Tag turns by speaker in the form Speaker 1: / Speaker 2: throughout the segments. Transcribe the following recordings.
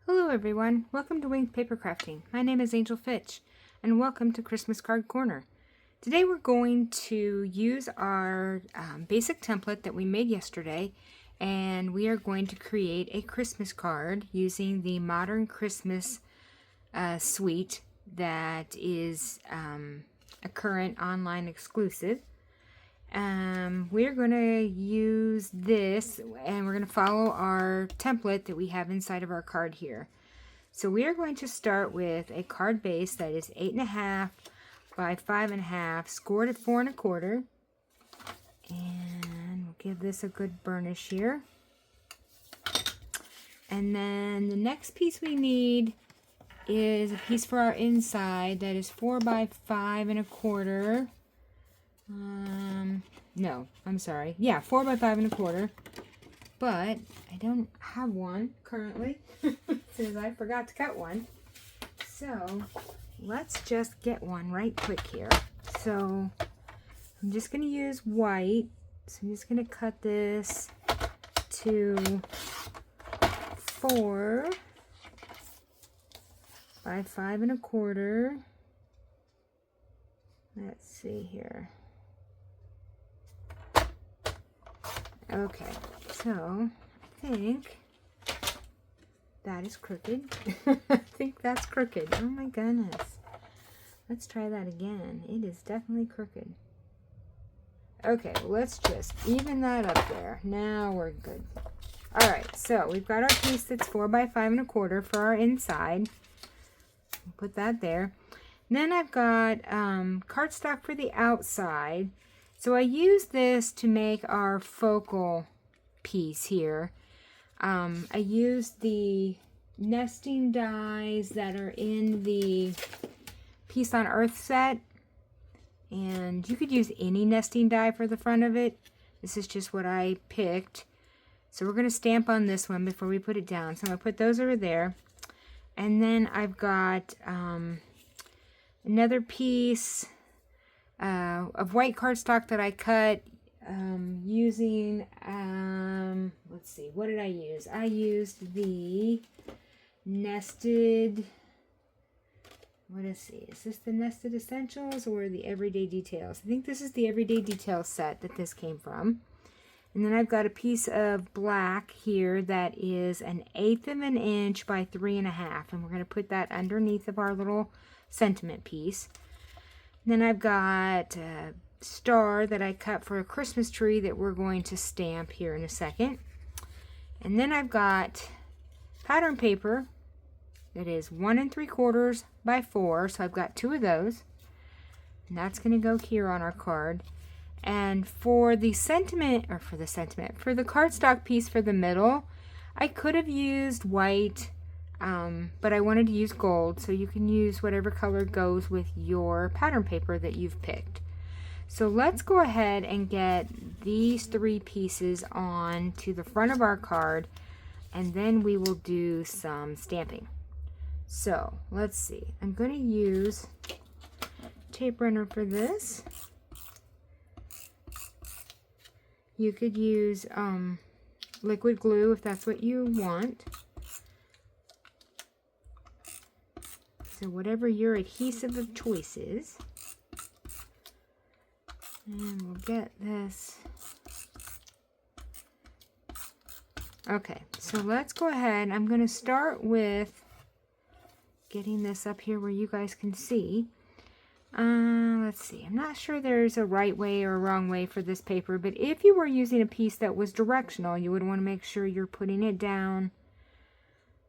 Speaker 1: Hello everyone, welcome to Winged Paper Crafting. My name is Angel Fitch and welcome to Christmas Card Corner. Today we're going to use our basic template that we made yesterday, and we are going to create a Christmas card using the Modern Christmas suite that is a current online exclusive. We're going to use this and we're going to follow our template that we have inside of our card here. So we are going to start with a card base that is 8.5 by 5.5, scored at 4 1/4. And we'll give this a good burnish here. And then the next piece we need is a piece for our inside that is 4 by 5 1/4. No, I'm sorry. Yeah, 4 by 5 1/4. But I don't have one currently since I forgot to cut one. So let's just get one right quick here. So I'm just going to use white. So I'm just going to cut this to 4 by 5 1/4. Let's see here. Okay, so I think that is crooked. I think that's crooked. Oh my goodness. Let's try that again. It is definitely crooked. Okay, let's just even that up there. Now we're good. Alright, so we've got our piece that's 4 by 5 1/4 for our inside. Put that there. Then I've got cardstock for the outside. So I use this to make our focal piece here. I used the nesting dies that are in the Peace on Earth set. And you could use any nesting die for the front of it. This is just what I picked. So we're going to stamp on this one before we put it down. So I'm going to put those over there. And then I've got another piece of white cardstock that I cut using, let's see, what did I use? I used the Nested, is this the Nested Essentials or the Everyday Details? I think this is the Everyday Details set that this came from. And then I've got a piece of black here that is 1/8 of an inch by 3 1/2. And we're going to put that underneath of our little sentiment piece. Then I've got a star that I cut for a Christmas tree that we're going to stamp here in a second. And then I've got pattern paper that is 1 3/4 by 4. So I've got 2 of those. And that's going to go here on our card. And for the cardstock piece for the middle, I could have used white, but I wanted to use gold, so you can use whatever color goes with your pattern paper that you've picked. So let's go ahead and get these 3 pieces on to the front of our card, and then we will do some stamping. So let's see. I'm going to use tape runner for this. You could use liquid glue if that's what you want. So whatever your adhesive of choice is. And we'll get this. Okay, so let's go ahead. I'm going to start with getting this up here where you guys can see. Let's see. I'm not sure there's a right way or a wrong way for this paper, but if you were using a piece that was directional, you would want to make sure you're putting it down,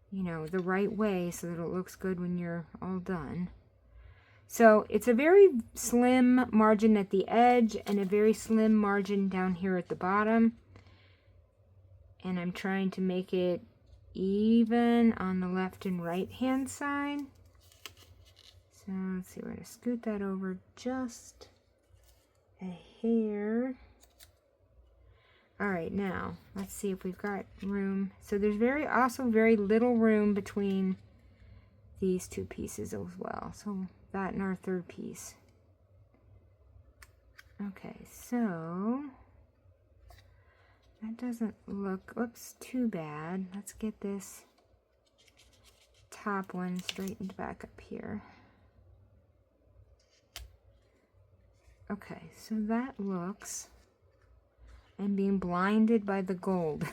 Speaker 1: you know, the right way so that it looks good when you're all done. So it's a very slim margin at the edge and a very slim margin down here at the bottom. And I'm trying to make it even on the left and right hand side. So let's see, we're going to scoot that over just a hair. Alright, now let's see if we've got room. So there's also very little room between these 2 pieces as well. So that and our 3rd piece. Okay, so that doesn't look, oops, too bad. Let's get this top one straightened back up here. Okay, so that looks... I'm being blinded by the gold.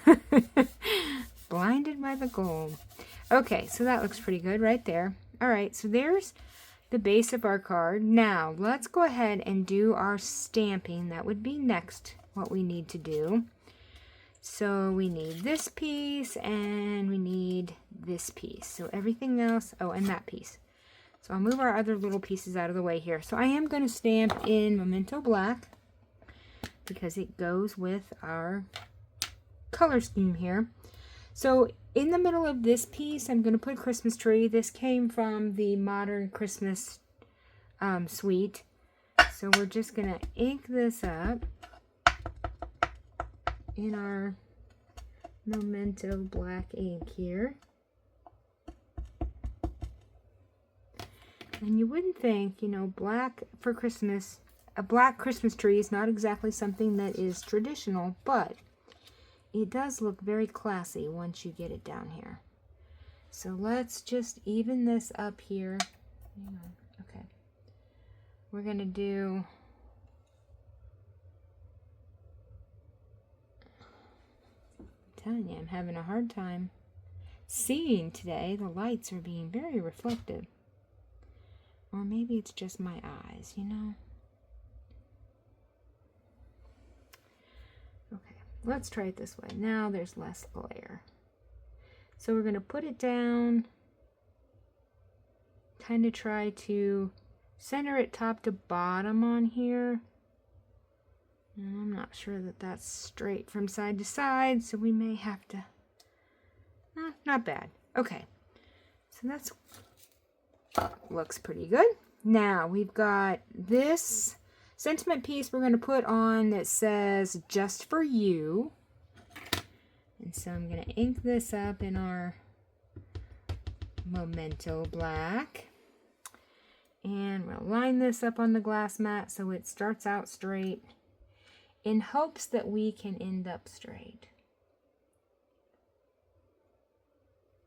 Speaker 1: Blinded by the gold. Okay, so that looks pretty good right there. All right, so there's the base of our card. Now, let's go ahead and do our stamping. That would be next what we need to do. So we need this piece and we need this piece. So everything else, oh, and that piece. So I'll move our other little pieces out of the way here. So I am going to stamp in Memento Black because it goes with our color scheme here. So in the middle of this piece, I'm going to put Christmas tree. This came from the Modern Christmas suite. So we're just going to ink this up in our Memento Black ink here. And you wouldn't think, you know, black for Christmas, a black Christmas tree is not exactly something that is traditional, but it does look very classy once you get it down here. So let's just even this up here. Hang on. Okay. We're going to do... I'm telling you, I'm having a hard time seeing today. The lights are being very reflective. Or maybe it's just my eyes, you know? Okay, let's try it this way. Now there's less glare. So we're going to put it down, kind of try to center it top to bottom on here. And I'm not sure that that's straight from side to side, so we may have to... not bad. Okay, so that's... looks pretty good. Now we've got this sentiment piece we're going to put on that says just for you. And so I'm going to ink this up in our Memento Black. And we'll line this up on the glass mat so it starts out straight in hopes that we can end up straight.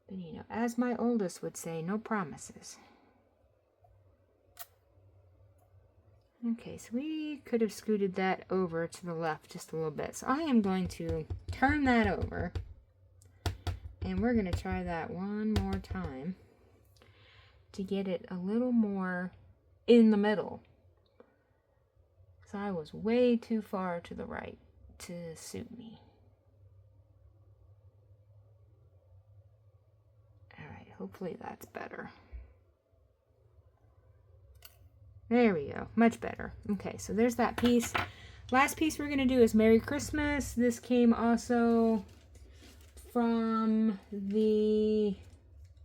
Speaker 1: But you know, as my oldest would say, no promises. Okay, so we could have scooted that over to the left just a little bit. So I am going to turn that over. And we're going to try that one more time to get it a little more in the middle. So I was way too far to the right to suit me. Alright, hopefully that's better. There we go. Much better. Okay, so there's that piece. Last piece we're going to do is Merry Christmas. This came also from the...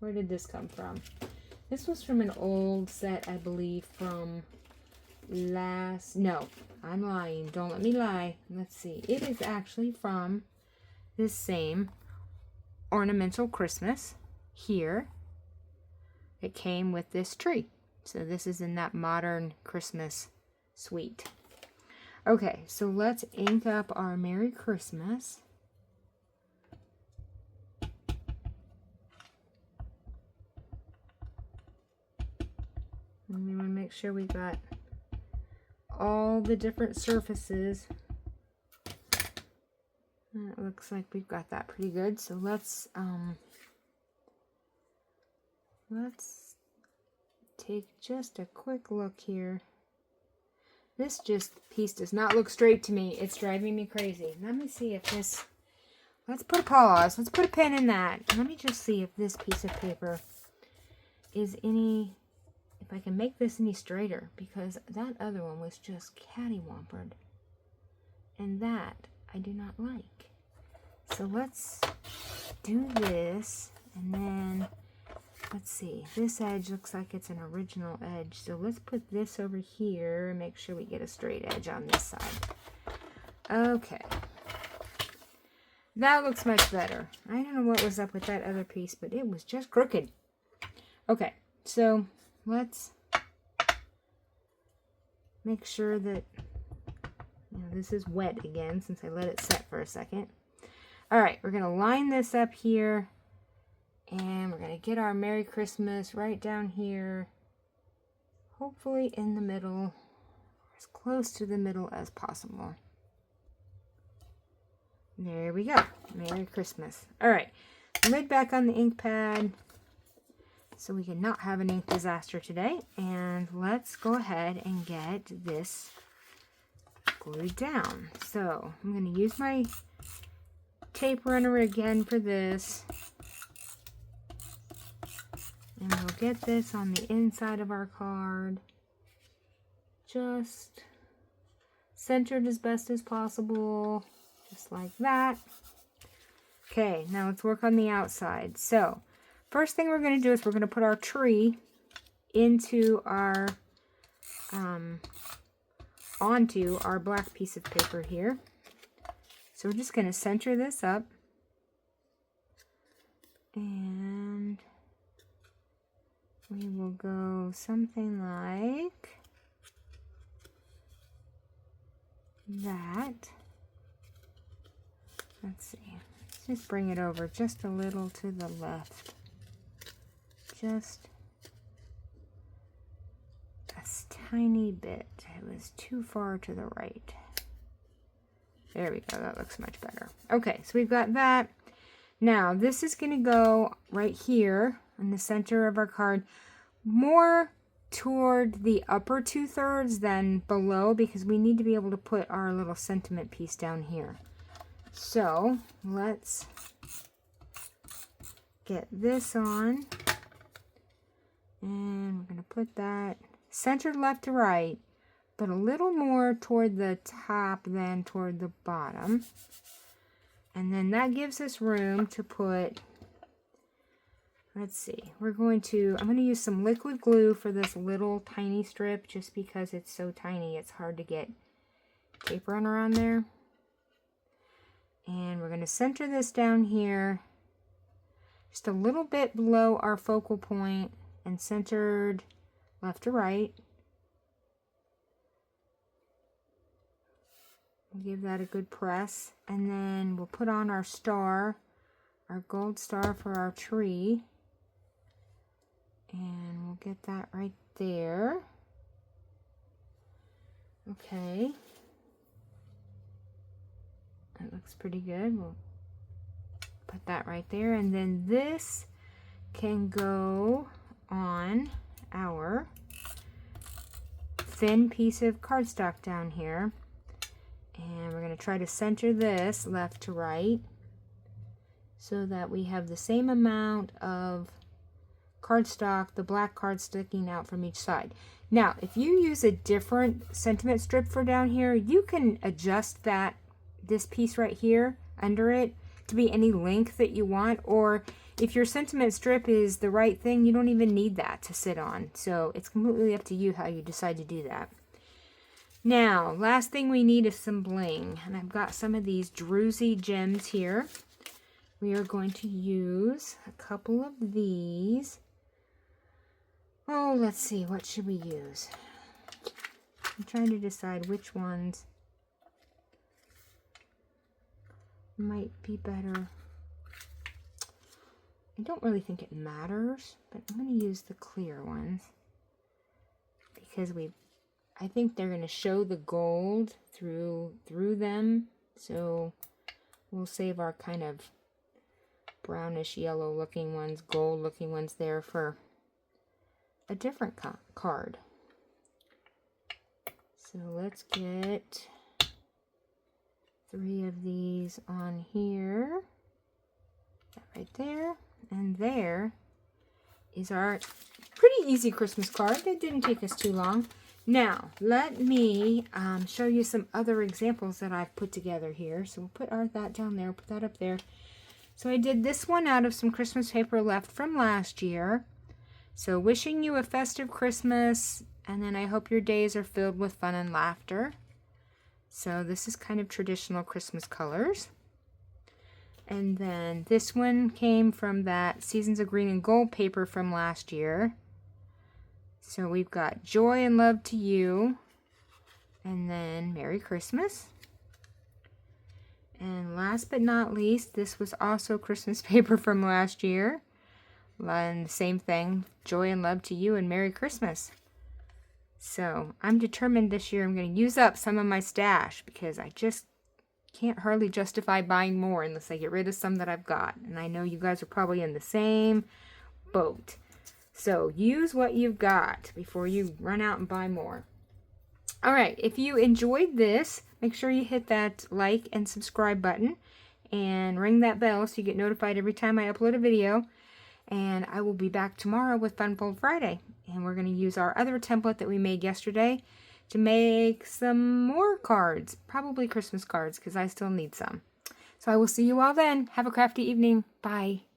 Speaker 1: Where did this come from? This was from an old set, I believe, from last... No, I'm lying. Don't let me lie. Let's see. It is actually from this same Ornamental Christmas here. It came with this tree. So this is in that Modern Christmas suite. Okay, so let's ink up our Merry Christmas. And we want to make sure we got all the different surfaces. And it looks like we've got that pretty good. So let's take just a quick look here. This piece does not look straight to me. It's driving me crazy. Let me see if this... Let's put a pause. Let's put a pin in that. Let me just see if this piece of paper is any... If I can make this any straighter. Because that other one was just catty-wampered. And that I do not like. So let's do this. And then... Let's see, this edge looks like it's an original edge, so let's put this over here and make sure we get a straight edge on this side. Okay. That looks much better. I don't know what was up with that other piece, but it was just crooked. Okay, so let's make sure that, this is wet again since I let it set for a second. All right, we're going to line this up here. And we're going to get our Merry Christmas right down here. Hopefully in the middle, as close to the middle as possible. There we go. Merry Christmas. All right, lid back on the ink pad so we can not have an ink disaster today. And let's go ahead and get this glued down. So I'm going to use my tape runner again for this. And we'll get this on the inside of our card. Just centered as best as possible. Just like that. Okay, now let's work on the outside. So, first thing we're going to do is we're going to put our tree into our, onto our black piece of paper here. So we're just going to center this up. And we will go something like that. Let's see. Let's just bring it over just a little to the left. Just a tiny bit. It was too far to the right. There we go. That looks much better. Okay, so we've got that. Now, this is going to go right here in the center of our card, more toward the upper 2/3 than below, because we need to be able to put our little sentiment piece down here. So let's get this on, and we're going to put that centered left to right, but a little more toward the top than toward the bottom. And then that gives us room to put, let's see, I'm going to use some liquid glue for this little tiny strip, just because it's so tiny it's hard to get tape runner on there. And we're going to center this down here just a little bit below our focal point and centered left to right. We'll give that a good press, and then we'll put on our star, our gold star for our tree, and we'll get that right there. Okay. That looks pretty good. We'll put that right there, and then this can go on our thin piece of cardstock down here. And we're going to try to center this left to right so that we have the same amount of cardstock, the black card sticking out from each side. Now, if you use a different sentiment strip for down here, you can adjust this piece right here under it to be any length that you want, or if your sentiment strip is the right thing, you don't even need that to sit on. So it's completely up to you how you decide to do that. Now, last thing we need is some bling, and I've got some of these druzy gems here. We are going to use a couple of these. Oh, let's see, what should we use? I'm trying to decide which ones might be better. I don't really think it matters, but I'm going to use the clear ones because I think they're going to show the gold through them, so we'll save our kind of brownish yellow looking ones, gold looking ones there for a different card. So let's get 3 of these on here, that right there, and there is our pretty easy Christmas card. That didn't take us too long. Now, let me show you some other examples that I've put together here. So we'll put that down there, put that up there. So I did this one out of some Christmas paper left from last year. So wishing you a festive Christmas, and then I hope your days are filled with fun and laughter. So this is kind of traditional Christmas colors. And then this one came from that Seasons of Green and Gold paper from last year. So we've got Joy and Love to You, and then Merry Christmas. And last but not least, this was also Christmas paper from last year. And same thing, joy and love to you and Merry Christmas. So I'm determined this year I'm going to use up some of my stash because I just can't hardly justify buying more unless I get rid of some that I've got. And I know you guys are probably in the same boat. So use what you've got before you run out and buy more. All right, if you enjoyed this, make sure you hit that like and subscribe button and ring that bell so you get notified every time I upload a video. And I will be back tomorrow with Fun Fold Friday. And we're going to use our other template that we made yesterday to make some more cards. Probably Christmas cards because I still need some. So I will see you all then. Have a crafty evening. Bye.